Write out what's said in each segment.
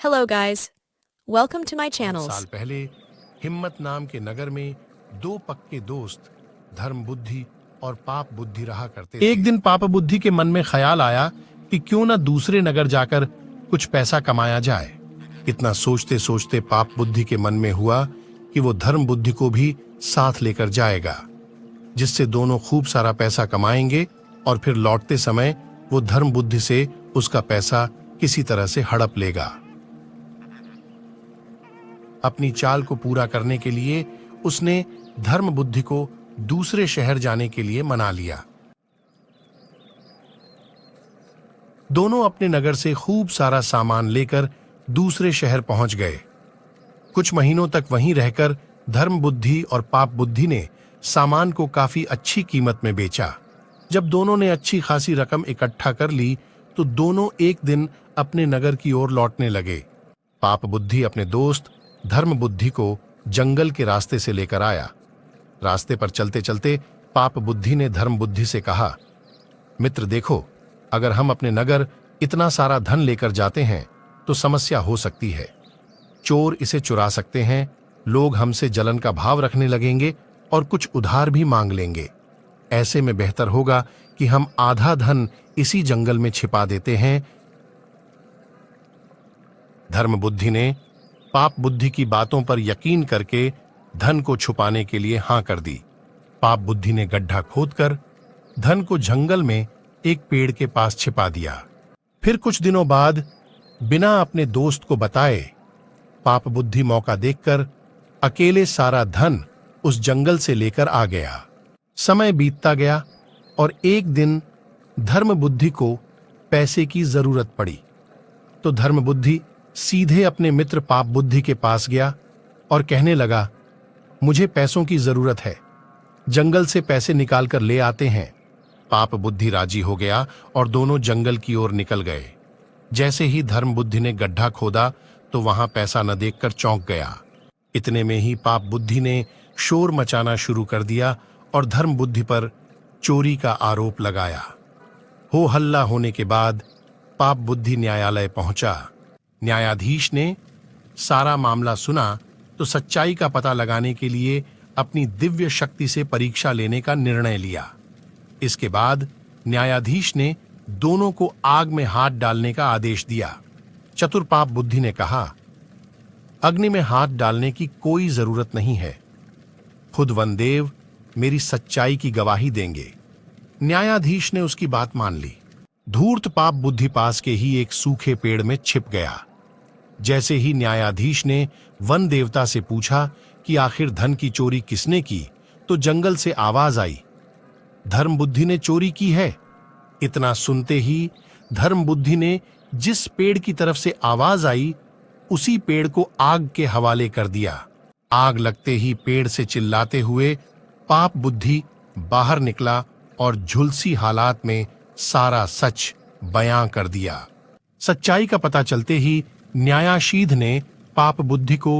Hello guys, welcome to my साल channels. पहले हिम्मत नाम के नगर में दो पक्के दोस्त धर्म बुद्धि और पाप बुद्धि रहा करते थे। एक दिन पाप बुद्धि के मन में ख्याल आया कि क्यों ना दूसरे नगर जाकर कुछ पैसा कमाया जाए। इतना सोचते सोचते पाप बुद्धि के मन में हुआ कि वो धर्म बुद्धि को भी साथ लेकर जाएगा, जिससे दोनों खूब सारा पैसा कमाएंगे और फिर लौटते समय वो धर्म बुद्धि से उसका पैसा किसी तरह से हड़प लेगा। अपनी चाल को पूरा करने के लिए उसने धर्म बुद्धि को दूसरे शहर जाने के लिए मना लिया। दोनों अपने नगर से खूब सारा सामान लेकर दूसरे शहर पहुंच गए। कुछ महीनों तक वहीं रहकर धर्म बुद्धि और पाप बुद्धि ने सामान को काफी अच्छी कीमत में बेचा। जब दोनों ने अच्छी खासी रकम इकट्ठा कर ली तो दोनों एक दिन अपने नगर की ओर लौटने लगे। पाप बुद्धि अपने दोस्त धर्म बुद्धि को जंगल के रास्ते से लेकर आया। रास्ते पर चलते चलते पाप बुद्धि ने धर्म बुद्धि से कहा, मित्र देखो, अगर हम अपने नगर इतना सारा धन लेकर जाते हैं तो समस्या हो सकती है। चोर इसे चुरा सकते हैं, लोग हमसे जलन का भाव रखने लगेंगे और कुछ उधार भी मांग लेंगे। ऐसे में बेहतर होगा कि हम आधा धन इसी जंगल में छिपा देते हैं। धर्म बुद्धि ने पाप बुद्धि की बातों पर यकीन करके धन को छुपाने के लिए हां कर दी। पाप बुद्धि ने गड्ढा खोदकर धन को जंगल में एक पेड़ के पास छिपा दिया। फिर कुछ दिनों बाद बिना अपने दोस्त को बताए पाप बुद्धि मौका देखकर अकेले सारा धन उस जंगल से लेकर आ गया। समय बीतता गया और एक दिन धर्म बुद्धि को पैसे की जरूरत पड़ी तो धर्म बुद्धि सीधे अपने मित्र पाप बुद्धि के पास गया और कहने लगा, मुझे पैसों की जरूरत है, जंगल से पैसे निकाल कर ले आते हैं। पाप बुद्धि राजी हो गया और दोनों जंगल की ओर निकल गए। जैसे ही धर्म बुद्धि ने गड्ढा खोदा तो वहां पैसा न देखकर चौंक गया। इतने में ही पाप बुद्धि ने शोर मचाना शुरू कर दिया और धर्म बुद्धि पर चोरी का आरोप लगाया। हो हल्ला होने के बाद पाप बुद्धि न्यायालय पहुंचा। न्यायाधीश ने सारा मामला सुना तो सच्चाई का पता लगाने के लिए अपनी दिव्य शक्ति से परीक्षा लेने का निर्णय लिया। इसके बाद न्यायाधीश ने दोनों को आग में हाथ डालने का आदेश दिया। चतुर पाप बुद्धि ने कहा, अग्नि में हाथ डालने की कोई जरूरत नहीं है, खुद वनदेव मेरी सच्चाई की गवाही देंगे। न्यायाधीश ने उसकी बात मान ली। धूर्त पाप बुद्धि पास के ही एक सूखे पेड़ में छिप गया। जैसे ही न्यायाधीश ने वन देवता से पूछा कि आखिर धन की चोरी किसने की, तो जंगल से आवाज आई, धर्म बुद्धि ने चोरी की है। इतना सुनते ही धर्म बुद्धि ने जिस पेड़ की तरफ से आवाज आई उसी पेड़ को आग के हवाले कर दिया। आग लगते ही पेड़ से चिल्लाते हुए पाप बुद्धि बाहर निकला और झुलसी हालात में सारा सच बयां कर दिया। सच्चाई का पता चलते ही न्यायाधीश ने पाप बुद्धि को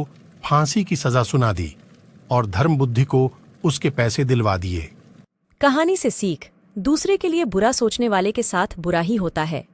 फांसी की सजा सुना दी और धर्म बुद्धि को उसके पैसे दिलवा दिए। कहानी से सीख, दूसरे के लिए बुरा सोचने वाले के साथ बुरा ही होता है।